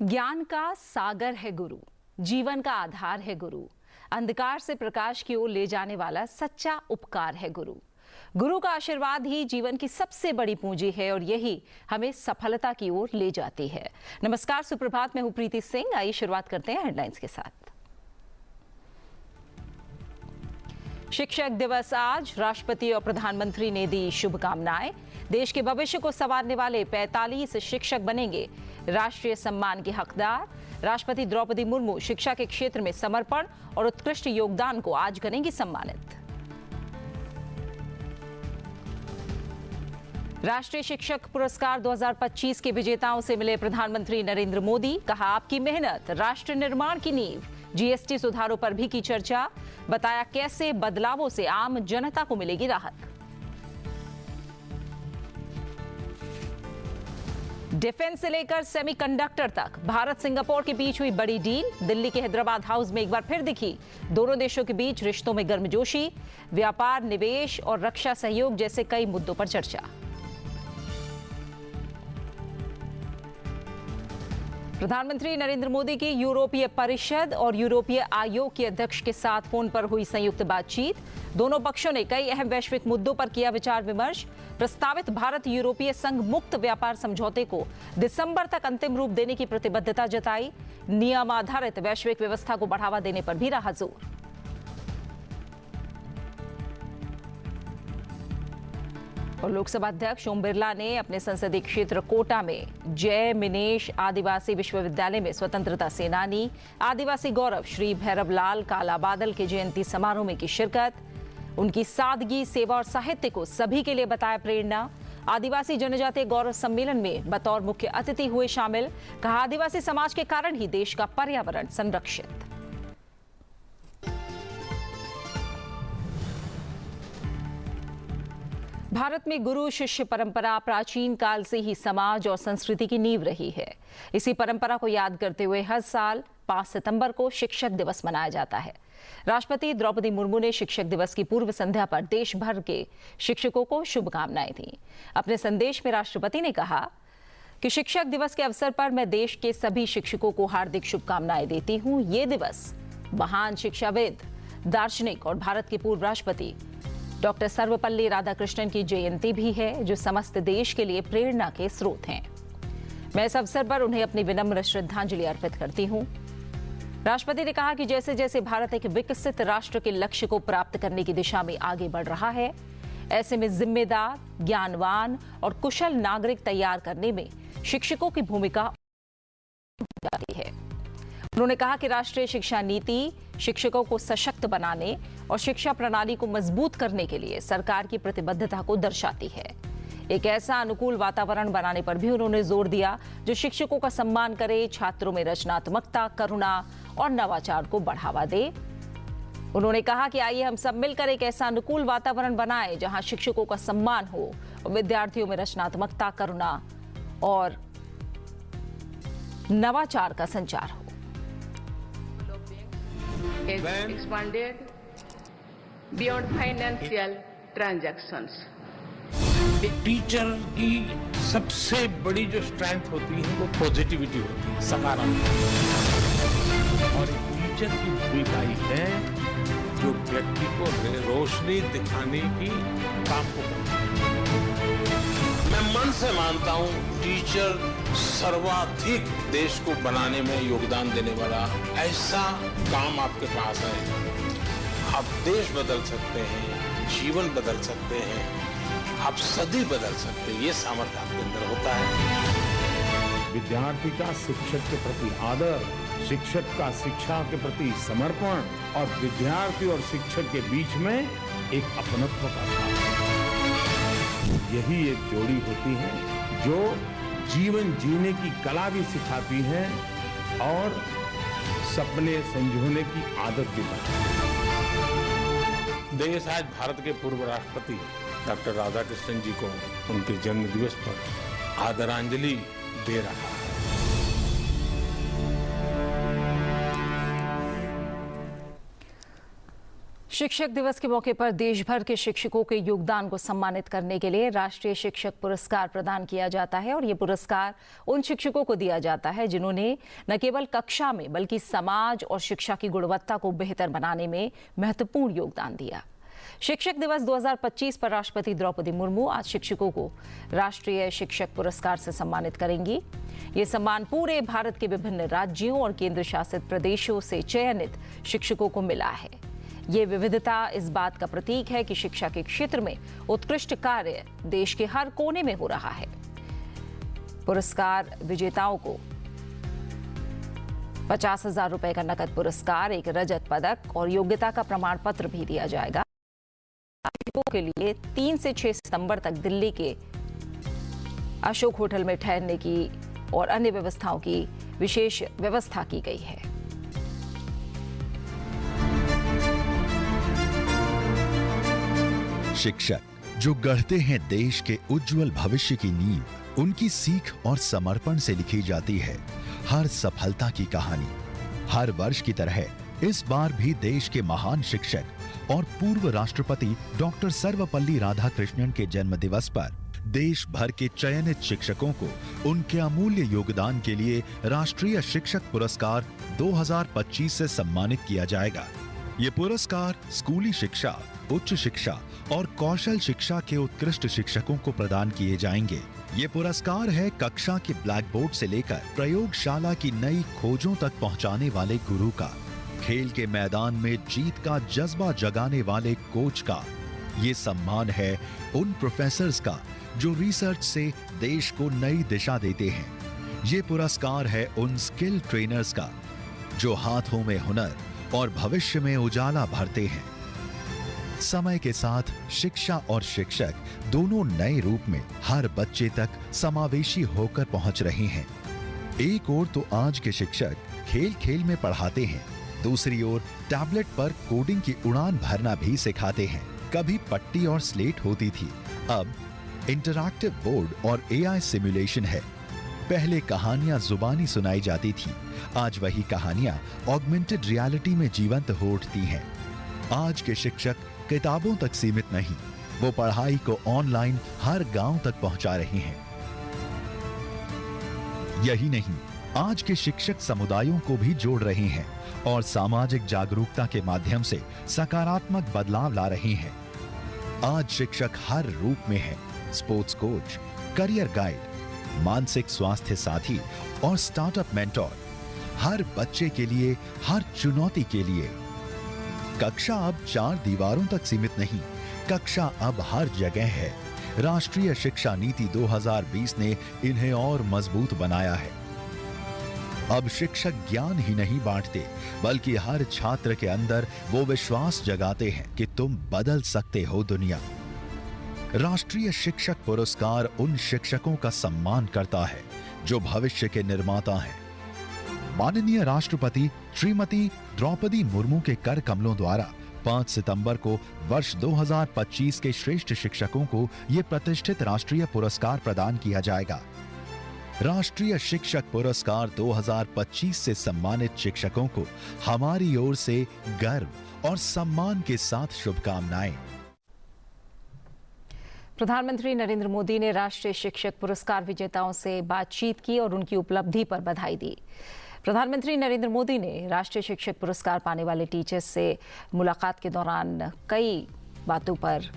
ज्ञान का सागर है गुरु, जीवन का आधार है गुरु, अंधकार से प्रकाश की ओर ले जाने वाला सच्चा उपकार है गुरु। गुरु का आशीर्वाद ही जीवन की सबसे बड़ी पूंजी है और यही हमें सफलता की ओर ले जाती है। नमस्कार, सुप्रभात, मैं हूं प्रीति सिंह। आइए शुरुआत करते हैं हेडलाइंस के साथ। शिक्षक दिवस आज, राष्ट्रपति और प्रधानमंत्री ने दी शुभकामनाएं। देश के भविष्य को संवारने वाले 45 शिक्षक बनेंगे राष्ट्रीय सम्मान के हकदार। राष्ट्रपति द्रौपदी मुर्मू शिक्षा के क्षेत्र में समर्पण और उत्कृष्ट योगदान को आज करेंगी सम्मानित। राष्ट्रीय शिक्षक पुरस्कार 2025 के विजेताओं से मिले प्रधानमंत्री नरेंद्र मोदी। कहा, आपकी मेहनत राष्ट्र निर्माण की नींव। जीएसटी सुधारों पर भी की चर्चा। बताया कैसे बदलावों से आम जनता को मिलेगी राहत। डिफेंस से लेकर सेमीकंडक्टर तक भारत सिंगापुर के बीच हुई बड़ी डील। दिल्ली के हैदराबाद हाउस में एक बार फिर दिखी दोनों देशों के बीच रिश्तों में गर्मजोशी। व्यापार, निवेश और रक्षा सहयोग जैसे कई मुद्दों पर चर्चा। प्रधानमंत्री नरेंद्र मोदी की यूरोपीय परिषद और यूरोपीय आयोग के अध्यक्ष के साथ फोन पर हुई संयुक्त बातचीत। दोनों पक्षों ने कई अहम वैश्विक मुद्दों पर किया विचार विमर्श। प्रस्तावित भारत यूरोपीय संघ मुक्त व्यापार समझौते को दिसंबर तक अंतिम रूप देने की प्रतिबद्धता जताई। नियम आधारित वैश्विक व्यवस्था को बढ़ावा देने पर भी रहा जोर। और लोकसभा अध्यक्ष ओम बिरला ने अपने संसदीय क्षेत्र कोटा में जय मिनेश आदिवासी विश्वविद्यालय में स्वतंत्रता सेनानी, आदिवासी गौरव श्री भैरवलाल कालाबादल के जयंती समारोह में की शिरकत। उनकी सादगी, सेवा और साहित्य को सभी के लिए बताया प्रेरणा। आदिवासी जनजातीय गौरव सम्मेलन में बतौर मुख्य अतिथि हुए शामिल। कहा, आदिवासी समाज के कारण ही देश का पर्यावरण संरक्षित। भारत में गुरु शिष्य परंपरा प्राचीन काल से ही समाज और संस्कृति की नींव रही है। इसी परंपरा को याद करते हुए हर साल 5 सितंबर को शिक्षक दिवस मनाया जाता है। राष्ट्रपति द्रौपदी मुर्मू ने शिक्षक दिवस की पूर्व संध्या पर देश भर के शिक्षकों को शुभकामनाएं दी। अपने संदेश में राष्ट्रपति ने कहा कि शिक्षक दिवस के अवसर पर मैं देश के सभी शिक्षकों को हार्दिक शुभकामनाएं देती हूं। ये दिवस महान शिक्षाविद, दार्शनिक और भारत के पूर्व राष्ट्रपति डॉक्टर सर्वपल्ली राधाकृष्णन की जयंती भी है, जो समस्त देश के लिए प्रेरणा के स्रोत हैं। मैं इस अवसर पर उन्हें अपनी विनम्र श्रद्धांजलि अर्पित करती हूं। राष्ट्रपति ने कहा कि जैसे जैसे भारत एक विकसित राष्ट्र के लक्ष्य को प्राप्त करने की दिशा में आगे बढ़ रहा है, ऐसे में जिम्मेदार, ज्ञानवान और कुशल नागरिक तैयार करने में शिक्षकों की भूमिका जाती है। उन्होंने कहा कि राष्ट्रीय शिक्षा नीति शिक्षकों को सशक्त बनाने और शिक्षा प्रणाली को मजबूत करने के लिए सरकार की प्रतिबद्धता को दर्शाती है। एक ऐसा अनुकूल वातावरण बनाने पर भी उन्होंने जोर दिया जो शिक्षकों का सम्मान करे, छात्रों में रचनात्मकता, करुणा और नवाचार को बढ़ावा दे। उन्होंने कहा कि आइए हम सब मिलकर एक ऐसा अनुकूल वातावरण बनाएं जहां शिक्षकों का सम्मान हो और विद्यार्थियों में रचनात्मकता, करुणा और नवाचार का संचार हो। Expanded beyond financial transactions. Teacher की सबसे बड़ी जो स्ट्रेंथ होती है वो पॉजिटिविटी होती है, सकारात्मक। और एक टीचर की भूमिका ही है जो व्यक्ति को रोशनी दिखाने की काम को करती है। मैं मन से मानता हूँ टीचर सर्वाधिक देश को बनाने में योगदान देने वाला ऐसा काम आपके पास है। आप देश बदल सकते हैं, जीवन बदल सकते हैं, आप सदी बदल सकते हैं। ये सामर्थ्य आपके अंदर होता है। विद्यार्थी का शिक्षक के प्रति आदर, शिक्षक का शिक्षा के प्रति समर्पण और विद्यार्थी और शिक्षक के बीच में एक अपनत्व का भाव, यही एक जोड़ी होती है जो जीवन जीने की कला भी सिखाती है और सपने संजोने की आदत भी बनाती है। देश आज भारत के पूर्व राष्ट्रपति डॉक्टर राधाकृष्णन जी को उनके जन्म दिवस पर आदरांजलि दे रहा है। शिक्षक दिवस के मौके पर देश भर के शिक्षकों के योगदान को सम्मानित करने के लिए राष्ट्रीय शिक्षक पुरस्कार प्रदान किया जाता है और ये पुरस्कार उन शिक्षकों को दिया जाता है जिन्होंने न केवल कक्षा में बल्कि समाज और शिक्षा की गुणवत्ता को बेहतर बनाने में महत्वपूर्ण योगदान दिया। शिक्षक दिवस 2025 पर राष्ट्रपति द्रौपदी मुर्मू आज शिक्षकों को राष्ट्रीय शिक्षक पुरस्कार से सम्मानित करेंगी। ये सम्मान पूरे भारत के विभिन्न राज्यों और केंद्र शासित प्रदेशों से चयनित शिक्षकों को मिला है। ये विविधता इस बात का प्रतीक है कि शिक्षा के क्षेत्र में उत्कृष्ट कार्य देश के हर कोने में हो रहा है। पुरस्कार विजेताओं को 50,000 रुपए का नकद पुरस्कार, एक रजत पदक और योग्यता का प्रमाण पत्र भी दिया जाएगा। शिक्षकों के लिए 3 से 6 सितंबर तक दिल्ली के अशोक होटल में ठहरने की और अन्य व्यवस्थाओं की विशेष व्यवस्था की गई है। शिक्षक जो गढ़ते हैं देश के उज्जवल भविष्य की नींव, उनकी सीख और समर्पण से लिखी जाती है हर सफलता की कहानी। हर वर्ष की तरह इस बार भी देश के महान शिक्षक और पूर्व राष्ट्रपति डॉक्टर सर्वपल्ली राधाकृष्णन के जन्म दिवस पर देश भर के चयनित शिक्षकों को उनके अमूल्य योगदान के लिए राष्ट्रीय शिक्षक पुरस्कार 2025 से सम्मानित किया जाएगा। ये पुरस्कार स्कूली शिक्षा, उच्च शिक्षा और कौशल शिक्षा के उत्कृष्ट शिक्षकों को प्रदान किए जाएंगे। ये पुरस्कार है कक्षा के ब्लैक बोर्ड से लेकर प्रयोगशाला की नई खोजों तक पहुंचाने वाले गुरु का, खेल के मैदान में जीत का जज्बा जगाने वाले कोच का। ये सम्मान है उन प्रोफेसर्स का जो रिसर्च से देश को नई दिशा देते हैं। ये पुरस्कार है उन स्किल ट्रेनर्स का जो हाथों में हुनर और भविष्य में उजाला भरते हैं। समय के साथ शिक्षा और शिक्षक दोनों नए रूप में हर बच्चे तक समावेशी होकर पहुंच रहे हैं। एक ओर तो आज के शिक्षक खेल खेल में पढ़ाते हैं, दूसरी ओर टैबलेट पर कोडिंग की उड़ान भरना भी सिखाते हैं। कभी पट्टी और स्लेट होती थी, अब इंटरैक्टिव बोर्ड और एआई सिमुलेशन है। पहले कहानियां जुबानी सुनाई जाती थी, आज वही कहानियां ऑगमेंटेड रियलिटी में जीवंत हो उठती हैं। आज के शिक्षक किताबों तक सीमित नहीं, वो पढ़ाई को ऑनलाइन हर गांव तक पहुंचा रहे हैं। यही नहीं, आज के शिक्षक समुदायों को भी जोड़ रहे हैं और सामाजिक जागरूकता के माध्यम से सकारात्मक बदलाव ला रहे हैं। आज शिक्षक हर रूप में है, स्पोर्ट्स कोच, करियर गाइड, मानसिक स्वास्थ्य साथी और स्टार्टअप मेंटोर। हर बच्चे के लिए, हर चुनौती के लिए। कक्षा अब 4 दीवारों तक सीमित नहीं, कक्षा अब हर जगह है। राष्ट्रीय शिक्षा नीति 2020 ने इन्हें और मजबूत बनाया है। अब शिक्षक ज्ञान ही नहीं बांटते, बल्कि हर छात्र के अंदर वो विश्वास जगाते हैं कि तुम बदल सकते हो दुनिया। राष्ट्रीय शिक्षक पुरस्कार उन शिक्षकों का सम्मान करता है जो भविष्य के निर्माता हैं। माननीय राष्ट्रपति श्रीमती द्रौपदी मुर्मू के कर कमलों द्वारा 5 सितंबर को वर्ष 2025 के श्रेष्ठ शिक्षकों को यह प्रतिष्ठित राष्ट्रीय पुरस्कार प्रदान किया जाएगा। राष्ट्रीय शिक्षक पुरस्कार 2025 से सम्मानित शिक्षकों को हमारी ओर से गर्व और सम्मान के साथ शुभकामनाएं। प्रधानमंत्री नरेंद्र मोदी ने राष्ट्रीय शिक्षक पुरस्कार विजेताओं से बातचीत की और उनकी उपलब्धि पर बधाई दी। प्रधानमंत्री नरेंद्र मोदी ने राष्ट्रीय शिक्षक पुरस्कार पाने वाले टीचर्स से मुलाकात के दौरान कई बातों पर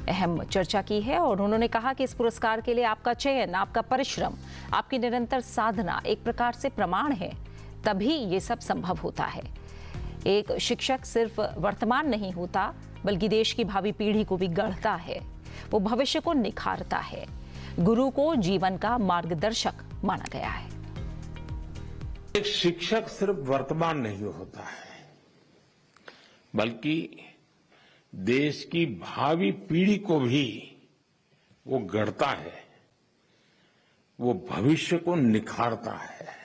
अहम चर्चा की है और उन्होंने कहा कि इस पुरस्कार के लिए आपका चयन, आपका परिश्रम, आपकी निरंतर साधना एक प्रकार से प्रमाण है, तभी ये सब संभव होता है। एक शिक्षक सिर्फ वर्तमान नहीं होता, बल्कि देश की भावी पीढ़ी को भी गढ़ता है, वो भविष्य को निखारता है। गुरु को जीवन का मार्गदर्शक माना गया है। एक शिक्षक सिर्फ वर्तमान नहीं होता है, बल्कि देश की भावी पीढ़ी को भी वो गढ़ता है, वो भविष्य को निखारता है।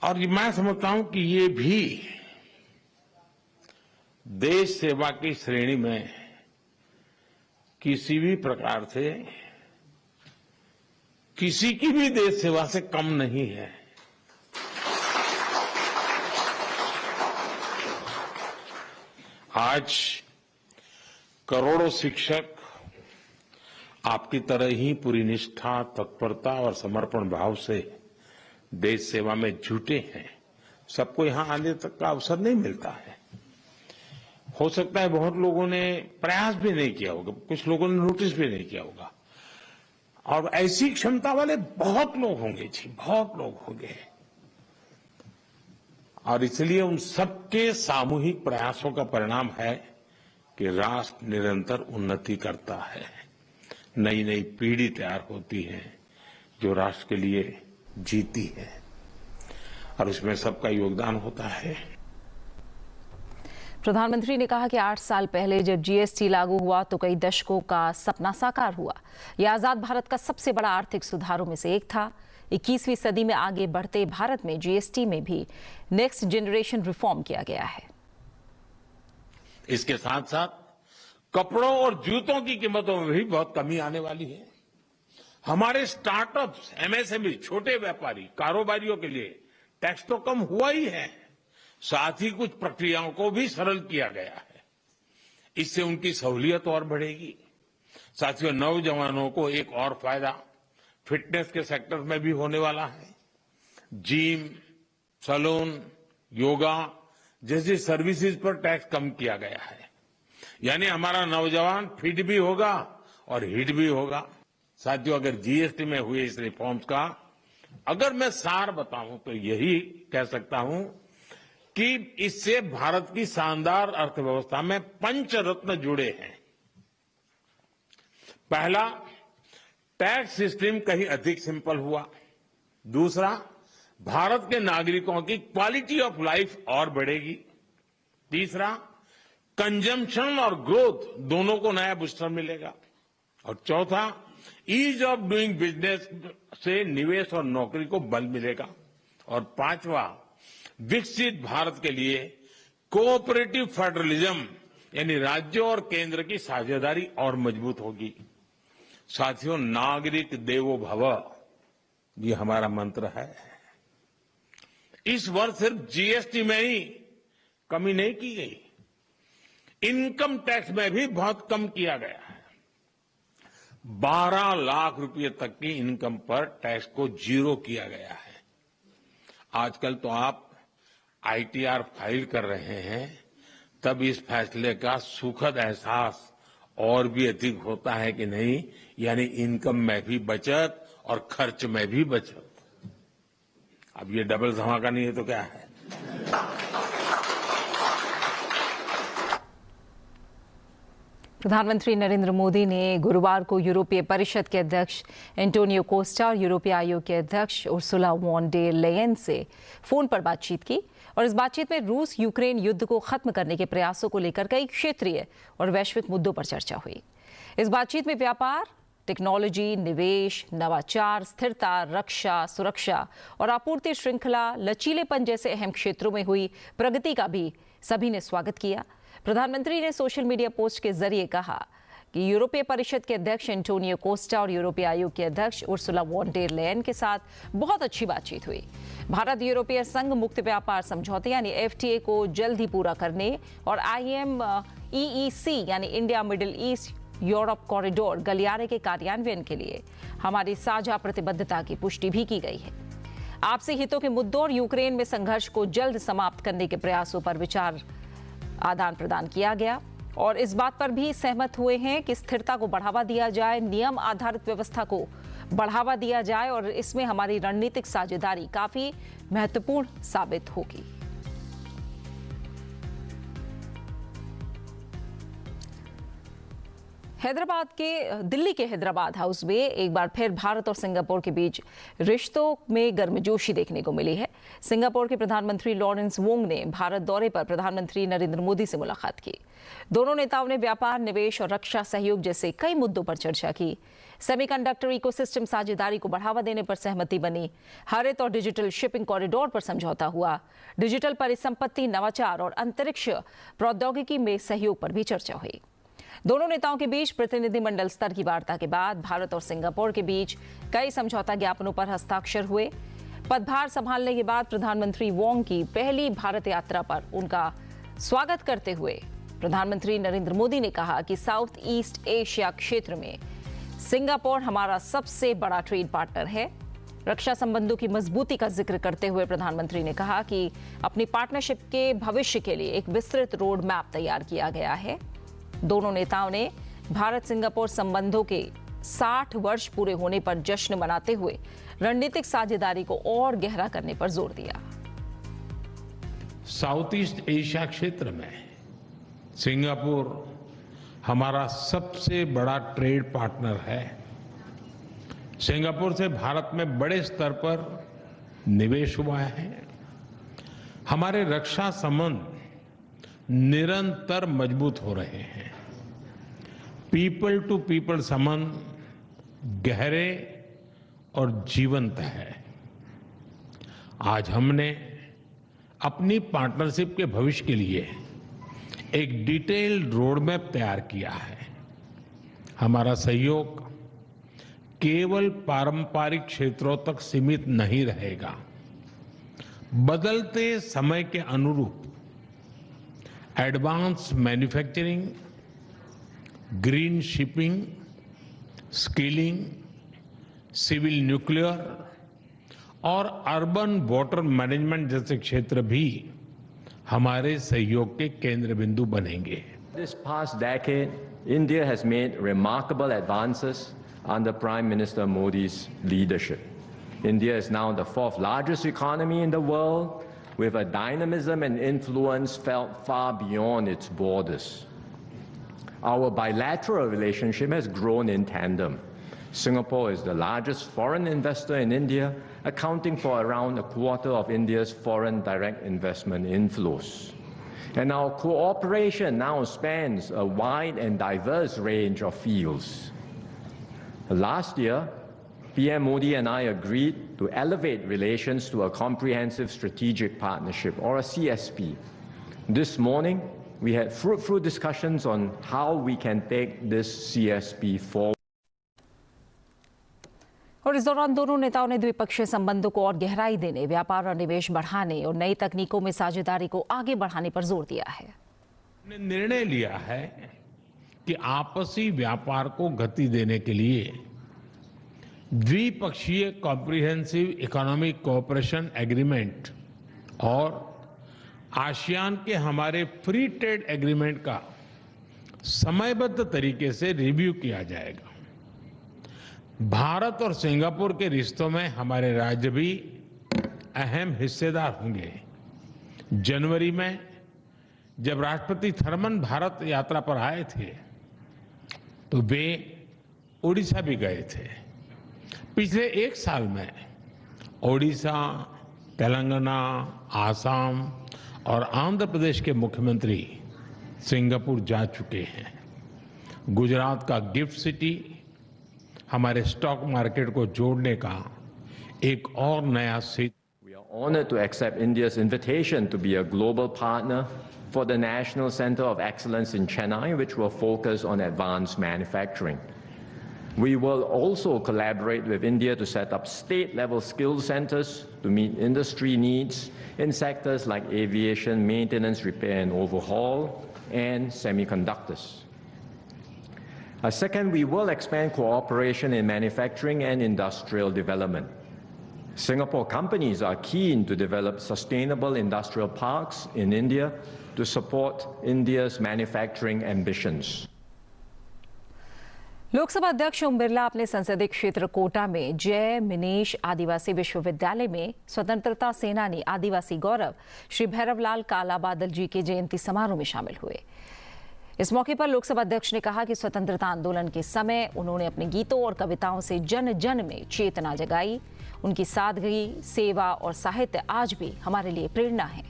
और मैं समझता हूं कि ये भी देश सेवा की श्रेणी में किसी भी प्रकार से, किसी की भी देश सेवा से कम नहीं है। आज करोड़ों शिक्षक आपकी तरह ही पूरी निष्ठा, तत्परता और समर्पण भाव से देश सेवा में जुटे हैं। सबको यहां आने तक का अवसर नहीं मिलता है। हो सकता है बहुत लोगों ने प्रयास भी नहीं किया होगा, कुछ लोगों ने नोटिस भी नहीं किया होगा, और ऐसी क्षमता वाले बहुत लोग होंगे जी, बहुत लोग होंगे। और इसलिए उन सबके सामूहिक प्रयासों का परिणाम है कि राष्ट्र निरंतर उन्नति करता है। नई नई पीढ़ी तैयार होती है जो राष्ट्र के लिए जीती है, और उसमें सबका योगदान होता है। प्रधानमंत्री ने कहा कि 8 साल पहले जब जीएसटी लागू हुआ तो कई दशकों का सपना साकार हुआ। यह आजाद भारत का सबसे बड़ा आर्थिक सुधारों में से एक था। 21वीं सदी में आगे बढ़ते भारत में जीएसटी में भी नेक्स्ट जनरेशन रिफॉर्म किया गया है। इसके साथ साथ कपड़ों और जूतों की कीमतों में भी बहुत कमी आने वाली है। हमारे स्टार्टअप्स, एमएसएमई, छोटे व्यापारी, कारोबारियों के लिए टैक्स तो कम हुआ ही है, साथ ही कुछ प्रक्रियाओं को भी सरल किया गया है। इससे उनकी सहूलियत और बढ़ेगी। साथियों, नौजवानों को एक और फायदा फिटनेस के सेक्टर में भी होने वाला है। जिम, सैलून, योगा जैसी सर्विसेज पर टैक्स कम किया गया है। यानी हमारा नौजवान फिट भी होगा और हिट भी होगा। साथियों, अगर जीएसटी में हुए इस रिफॉर्म्स का अगर मैं सार बताऊं तो यही कह सकता हूं कि इससे भारत की शानदार अर्थव्यवस्था में पंचरत्न जुड़े हैं। पहला, टैक्स सिस्टम कहीं अधिक सिंपल हुआ। दूसरा, भारत के नागरिकों की क्वालिटी ऑफ लाइफ और बढ़ेगी। तीसरा, कंजम्पशन और ग्रोथ दोनों को नया बूस्टर मिलेगा। और चौथा, ईज ऑफ डूइंग बिजनेस से निवेश और नौकरी को बल मिलेगा। और पांचवा, विकसित भारत के लिए कोऑपरेटिव फेडरलिज्म यानी राज्यों और केंद्र की साझेदारी और मजबूत होगी। साथियों, नागरिक देवो भव ये हमारा मंत्र है। इस वर्ष सिर्फ जीएसटी में ही कमी नहीं की गई, इनकम टैक्स में भी बहुत कम किया गया है। 12 लाख रुपए तक की इनकम पर टैक्स को जीरो किया गया है। आजकल तो आप आईटीआर फाइल कर रहे हैं, तब इस फैसले का सुखद एहसास और भी अधिक होता है कि नहीं, यानी इनकम में भी बचत और खर्च में भी बचत। अब ये डबल धमाका नहीं है तो क्या है। प्रधानमंत्री नरेंद्र मोदी ने गुरुवार को यूरोपीय परिषद के अध्यक्ष एंटोनियो कोस्टा और यूरोपीय आयोग के अध्यक्ष उर्सुला वॉन डेर लेयन से फोन पर बातचीत की, और इस बातचीत में रूस यूक्रेन युद्ध को खत्म करने के प्रयासों को लेकर कई क्षेत्रीय और वैश्विक मुद्दों पर चर्चा हुई। इस बातचीत में व्यापार, टेक्नोलॉजी, निवेश, नवाचार, स्थिरता, रक्षा, सुरक्षा और आपूर्ति श्रृंखला, लचीलेपन जैसे अहम क्षेत्रों में हुई प्रगति का भी सभी ने स्वागत किया। प्रधानमंत्री ने सोशल मीडिया पोस्ट के जरिए कहा कि यूरोपीय परिषद के अध्यक्ष एंटोनियो कोस्टा और यूरोपीय आयोग के अध्यक्ष उर्सुला वॉन डेर लेयन के साथ बहुत अच्छी बातचीत हुई। भारत यूरोपीय संघ मुक्त व्यापार समझौते यानी एफटीए को जल्द ही पूरा करने और IMEEC यानी India middle east Europe corridor गलियारे के कार्यान्वयन के लिए हमारी साझा प्रतिबद्धता की पुष्टि भी की गई है। आपसी हितों के मुद्दों और यूक्रेन में संघर्ष को जल्द समाप्त करने के प्रयासों पर विचार आदान प्रदान किया गया, और इस बात पर भी सहमत हुए हैं कि स्थिरता को बढ़ावा दिया जाए, नियम आधारित व्यवस्था को बढ़ावा दिया जाए, और इसमें हमारी रणनीतिक साझेदारी काफी महत्वपूर्ण साबित होगी। दिल्ली के हैदराबाद हाउस में एक बार फिर भारत और सिंगापुर के बीच रिश्तों में गर्मजोशी देखने को मिली है। सिंगापुर के प्रधानमंत्री लॉरेंस वोंग ने भारत दौरे पर प्रधानमंत्री नरेंद्र मोदी से मुलाकात की। दोनों नेताओं ने व्यापार, निवेश और रक्षा सहयोग जैसे कई मुद्दों पर चर्चा की। सेमीकंडक्टर इकोसिस्टम साझेदारी को बढ़ावा देने पर सहमति बनी। हरित और डिजिटल शिपिंग कॉरिडोर पर समझौता हुआ। डिजिटल परिसंपत्ति, नवाचार और अंतरिक्ष प्रौद्योगिकी में सहयोग पर भी चर्चा हुई। दोनों नेताओं के बीच प्रतिनिधिमंडल स्तर की वार्ता के बाद भारत और सिंगापुर के बीच कई समझौता ज्ञापनों पर हस्ताक्षर हुए। पदभार संभालने के बाद प्रधानमंत्री वोंग की पहली भारत यात्रा पर उनका स्वागत करते हुए प्रधानमंत्री नरेंद्र मोदी ने कहा कि साउथ ईस्ट एशिया क्षेत्र में सिंगापुर हमारा सबसे बड़ा ट्रेड पार्टनर है। रक्षा संबंधों की मजबूती का जिक्र करते हुए प्रधानमंत्री ने कहा कि अपनी पार्टनरशिप के भविष्य के लिए एक विस्तृत रोड मैप तैयार किया गया है। दोनों नेताओं ने भारत सिंगापुर संबंधों के 60 वर्ष पूरे होने पर जश्न मनाते हुए रणनीतिक साझेदारी को और गहरा करने पर जोर दिया। साउथ ईस्ट एशिया क्षेत्र में सिंगापुर हमारा सबसे बड़ा ट्रेड पार्टनर है। सिंगापुर से भारत में बड़े स्तर पर निवेश हुआ है। हमारे रक्षा संबंध निरंतर मजबूत हो रहे हैं। पीपल टू पीपल संबंध गहरे और जीवंत है। आज हमने अपनी पार्टनरशिप के भविष्य के लिए एक डिटेल्ड रोड मैप तैयार किया है। हमारा सहयोग केवल पारंपरिक क्षेत्रों तक सीमित नहीं रहेगा। बदलते समय के अनुरूप advance manufacturing, green shipping, skilling, civil nuclear और अर्बन वाटर मैनेजमेंट जैसे क्षेत्र भी हमारे सहयोग के केंद्र बिंदु बनेंगे। This past decade, India has made remarkable advances under Prime Minister Modi's leadership. India is now the fourth largest economy in the world, with a dynamism and influence felt far beyond its borders. Our bilateral relationship has grown in tandem. Singapore is the largest foreign investor in India, accounting for around a quarter of India's foreign direct investment inflows. And our cooperation now spans a wide and diverse range of fields. Last year, PM Modi and I agreed to elevate relations to a comprehensive strategic partnership, or a CSP. This morning, we had fruitful discussions on how we can take this CSP forward. और इस दौरान दोनों नेताओं ने द्विपक्षीय संबंधों को और गहराई देने, व्यापार और निवेश बढ़ाने और नई तकनीकों में साझेदारी को आगे बढ़ाने पर जोर दिया है। हमने निर्णय लिया है कि आपसी व्यापार को गति देने के लिए द्विपक्षीय कॉम्प्रिहेंसिव इकोनॉमिक कोऑपरेशन एग्रीमेंट और आसियान के हमारे फ्री ट्रेड एग्रीमेंट का समयबद्ध तरीके से रिव्यू किया जाएगा। भारत और सिंगापुर के रिश्तों में हमारे राज्य भी अहम हिस्सेदार होंगे। जनवरी में जब राष्ट्रपति थर्मन भारत यात्रा पर आए थे तो वे ओडिशा भी गए थे। पिछले एक साल में ओडिशा, तेलंगाना, आसाम और आंध्र प्रदेश के मुख्यमंत्री सिंगापुर जा चुके हैं। गुजरात का गिफ्ट सिटी हमारे स्टॉक मार्केट को जोड़ने का एक और नया सेतु। We are honored to accept India's invitation to be a global partner for the National Center of Excellence in Chennai, which will focus on advanced manufacturing. We will also collaborate with India to set up state-level skills centers to meet industry needs in sectors like aviation, maintenance, repair and overhaul, and semiconductors. Second, we will expand cooperation in manufacturing and industrial development. Singapore companies are keen to develop sustainable industrial parks in India to support India's manufacturing ambitions. Lok Sabha अध्यक्ष ओम बिरला अपने संसदीय क्षेत्र कोटा में जय मिनेश आदिवासी विश्वविद्यालय में स्वतंत्रता सेनानी आदिवासी गौरव श्री भैरवलाल काला बादल जी के जयंती समारोह में शामिल हुए। इस मौके पर लोकसभा अध्यक्ष ने कहा कि स्वतंत्रता आंदोलन के समय उन्होंने अपने गीतों और कविताओं से जन जन में चेतना जगाई। उनकी सादगी, सेवा और साहित्य आज भी हमारे लिए प्रेरणा है।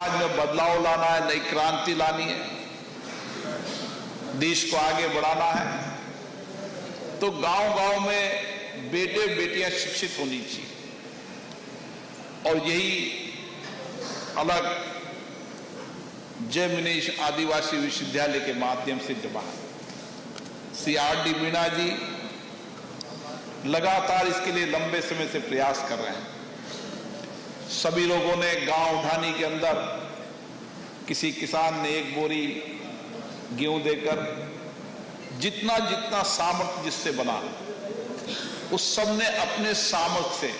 आज में बदलाव लाना है, नई क्रांति लानी है, देश को आगे बढ़ाना है, तो गांव-गांव में बेटे बेटियां शिक्षित होनी चाहिए। और यही अलग जय मिनेश आदिवासी विश्वविद्यालय के माध्यम से जमा है। श्री आर.डी. मीणा जी लगातार इसके लिए लंबे समय से प्रयास कर रहे हैं। सभी लोगों ने गांव ढानी के अंदर किसी किसान ने 1 बोरी गेहूं देकर जितना जितना सामर्थ्य जिससे बना, उस सब ने अपने सामर्थ्य से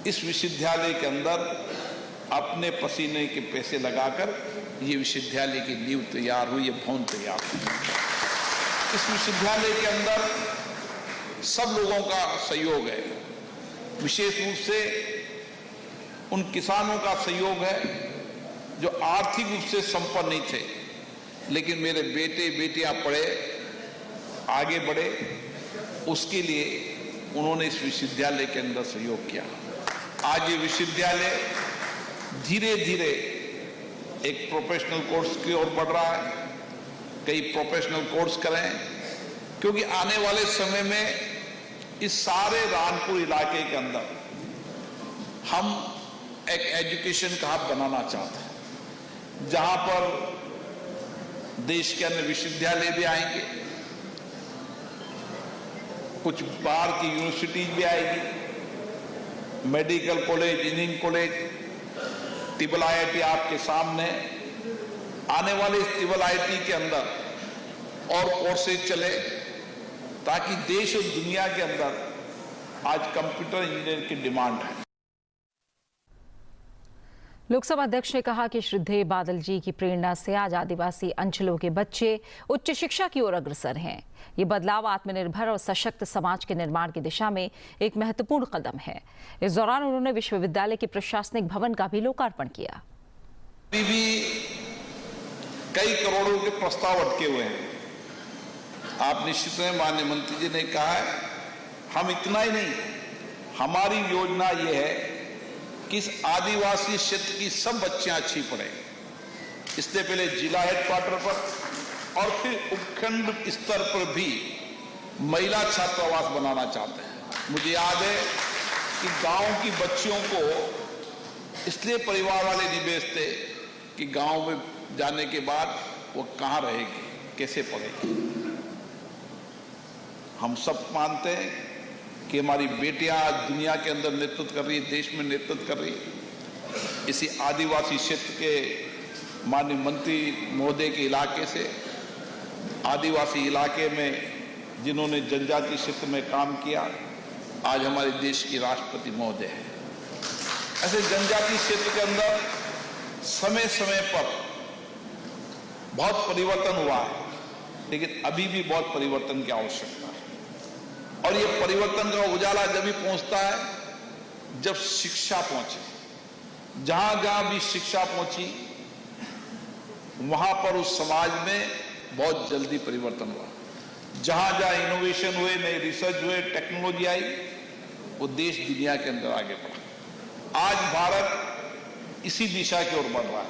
इस विश्वविद्यालय के अंदर अपने पसीने के पैसे लगाकर ये विश्वविद्यालय की नींव तैयार हुई, ये भवन तैयार हुई। इस विश्वविद्यालय के अंदर सब लोगों का सहयोग है, विशेष रूप से उन किसानों का सहयोग है जो आर्थिक रूप से संपन्न नहीं थे, लेकिन मेरे बेटे बेटियां पढ़े, आगे बढ़े, उसके लिए उन्होंने इस विश्वविद्यालय के अंदर सहयोग किया। आज ये विश्वविद्यालय धीरे धीरे एक प्रोफेशनल कोर्स की ओर बढ़ रहा है। कई प्रोफेशनल कोर्स करें, क्योंकि आने वाले समय में इस सारे रानपुर इलाके के अंदर हम एक एजुकेशन का हब बनाना चाहते हैं, जहां पर देश के अन्य विश्वविद्यालय भी आएंगे, कुछ बाहर की यूनिवर्सिटीज भी आएगी, medical college, engineering college, triple IIT आपके सामने। आने वाले इस ट्रिपल IIT के अंदर और कोर्सेज चले, ताकि देश और दुनिया के अंदर आज कंप्यूटर इंजीनियर की डिमांड है। लोकसभा अध्यक्ष ने कहा कि श्रद्धेय बादल जी की प्रेरणा से आज आदिवासी अंचलों के बच्चे उच्च शिक्षा की ओर अग्रसर हैं। ये बदलाव आत्मनिर्भर और सशक्त समाज के निर्माण की दिशा में एक महत्वपूर्ण कदम है। इस दौरान उन्होंने विश्वविद्यालय के प्रशासनिक भवन का भी लोकार्पण किया। अभी भी कई करोड़ों के प्रस्ताव अटके हुए हैं। आप निश्चित में माननीय मंत्री जी ने कहा है, हम इतना ही नहीं, हमारी योजना ये है कि इस आदिवासी क्षेत्र की सब बच्चियां अच्छी पढ़ें। इससे पहले जिला हेडक्वार्टर पर और फिर उपखंड स्तर पर भी महिला छात्रावास बनाना चाहते हैं। मुझे याद है कि गांव की बच्चियों को इसलिए परिवार वाले नहीं भेजते कि गांव में जाने के बाद वो कहां रहेगी, कैसे पढ़ेगी। हम सब मानते हैं कि हमारी बेटियां आज दुनिया के अंदर नेतृत्व कर रही है, देश में नेतृत्व कर रही है। इसी आदिवासी क्षेत्र के माननीय मंत्री महोदय के इलाके से, आदिवासी इलाके में जिन्होंने जनजाति क्षेत्र में काम किया, आज हमारे देश की राष्ट्रपति महोदय है। ऐसे जनजाति क्षेत्र के अंदर समय समय पर बहुत परिवर्तन हुआ है, लेकिन अभी भी बहुत परिवर्तन की आवश्यकता है। और ये परिवर्तन का उजाला जब भी पहुंचता है जब शिक्षा पहुंचे। जहां जहां भी शिक्षा पहुंची वहां पर उस समाज में बहुत जल्दी परिवर्तन हुआ। जहां जहां इनोवेशन हुए, नए रिसर्च हुए, टेक्नोलॉजी आई, वो देश दुनिया के अंदर आगे बढ़ा। आज भारत इसी दिशा की ओर बढ़ रहा है।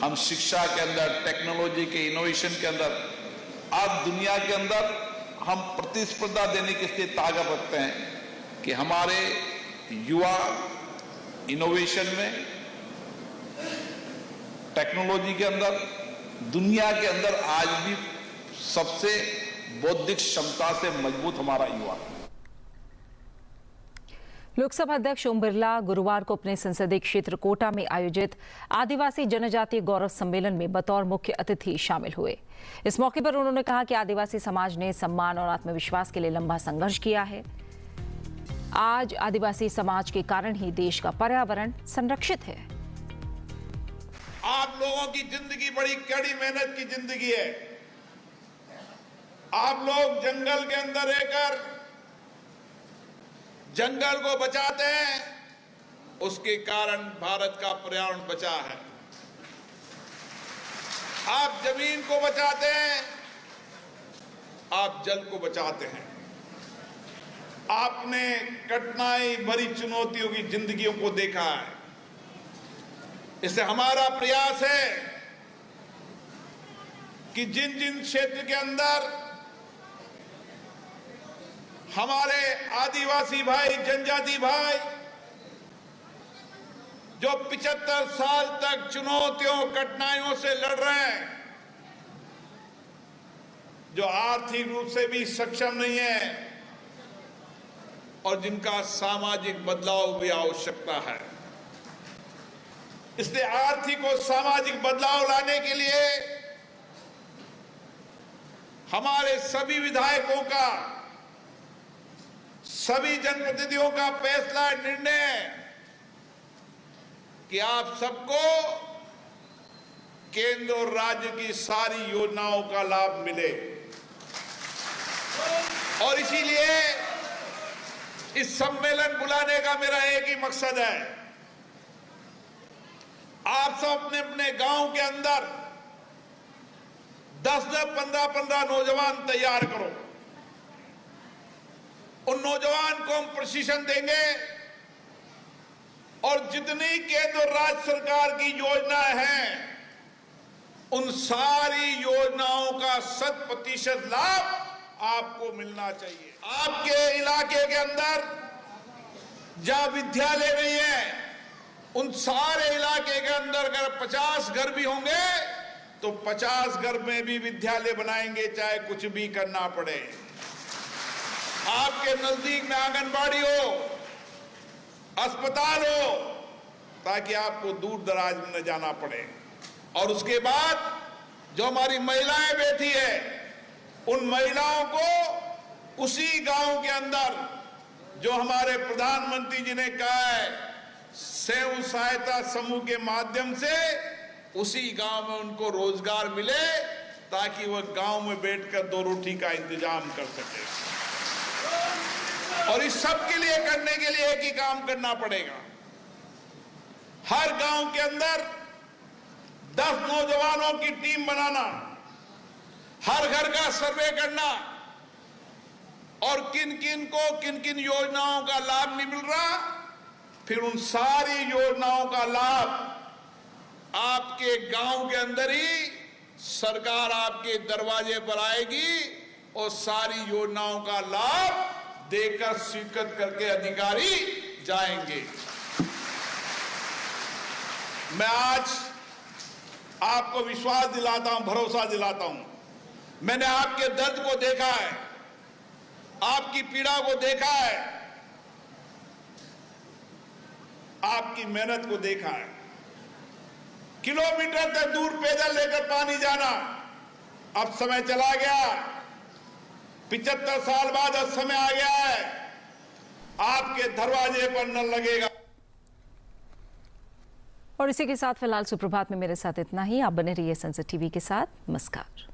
हम शिक्षा के अंदर, टेक्नोलॉजी के, इनोवेशन के अंदर आज दुनिया के अंदर हम प्रतिस्पर्धा देने के लिए ताकत रखते हैं कि हमारे युवा इनोवेशन में, टेक्नोलॉजी के अंदर, दुनिया के अंदर आज भी सबसे बौद्धिक क्षमता से मजबूत हमारा युवा है। लोकसभा अध्यक्ष ओम बिरला गुरुवार को अपने संसदीय क्षेत्र कोटा में आयोजित आदिवासी जनजातीय गौरव सम्मेलन में बतौर मुख्य अतिथि शामिल हुए। इस मौके पर उन्होंने कहा कि आदिवासी समाज ने सम्मान और आत्मविश्वास के लिए लंबा संघर्ष किया है। आज आदिवासी समाज के कारण ही देश का पर्यावरण संरक्षित है। आप लोगों की जिंदगी बड़ी कड़ी मेहनत की जिंदगी है। आप लोग जंगल के अंदर रहकर जंगल को बचाते हैं, उसके कारण भारत का पर्यावरण बचा है। आप जमीन को बचाते हैं, आप जल को बचाते हैं। आपने कठिनाई भरी चुनौतियों की जिंदगियों को देखा है। इससे हमारा प्रयास है कि जिन जिन क्षेत्र के अंदर हमारे आदिवासी भाई, जनजाति भाई जो 75 साल तक चुनौतियों, कठिनाइयों से लड़ रहे हैं, जो आर्थिक रूप से भी सक्षम नहीं है और जिनका सामाजिक बदलाव भी आवश्यकता है, इसलिए आर्थिक और सामाजिक बदलाव लाने के लिए हमारे सभी विधायकों का, सभी जनप्रतिनिधियों का फैसला, निर्णय कि आप सबको केंद्र और राज्य की सारी योजनाओं का लाभ मिले। और इसीलिए इस सम्मेलन बुलाने का मेरा एक ही मकसद है, आप सब अपने अपने गांव के अंदर 10-10, 15-15 नौजवान तैयार करो। उन नौजवान को हम प्रशिक्षण देंगे और जितनी केंद्र और राज्य सरकार की योजनाएं हैं, उन सारी योजनाओं का 100% लाभ आपको मिलना चाहिए। आपके इलाके के अंदर जहां विद्यालय नहीं है, उन सारे इलाके के अंदर अगर 50 घर भी होंगे तो 50 घर में भी विद्यालय बनाएंगे, चाहे कुछ भी करना पड़े। आपके नजदीक में आंगनबाड़ी हो, अस्पताल हो, ताकि आपको दूर दराज में न जाना पड़े। और उसके बाद जो हमारी महिलाएं बैठी है, उन महिलाओं को उसी गांव के अंदर जो हमारे प्रधानमंत्री जी ने कहा है, स्वयं सहायता समूह के माध्यम से उसी गांव में उनको रोजगार मिले, ताकि वह गांव में बैठकर 2 रोटी का इंतजाम कर सके। और इस सब के लिए करने के लिए एक ही काम करना पड़ेगा, हर गांव के अंदर 10 नौजवानों की टीम बनाना, हर घर का सर्वे करना, और किन किन योजनाओं का लाभ नहीं मिल रहा, फिर उन सारी योजनाओं का लाभ आपके गांव के अंदर ही सरकार आपके दरवाजे पर आएगी और सारी योजनाओं का लाभ देकर स्वीकृत करके अधिकारी जाएंगे। मैं आज आपको विश्वास दिलाता हूं, भरोसा दिलाता हूं, मैंने आपके दर्द को देखा है, आपकी पीड़ा को देखा है, आपकी मेहनत को देखा है। किलोमीटर तक दूर पैदल लेकर पानी जाना अब समय चला गया। 75 साल बाद अब समय आ गया है, आपके दरवाजे पर नल लगेगा। और इसी के साथ फिलहाल सुप्रभात में मेरे साथ इतना ही। आप बने रहिए संसद टीवी के साथ। नमस्कार।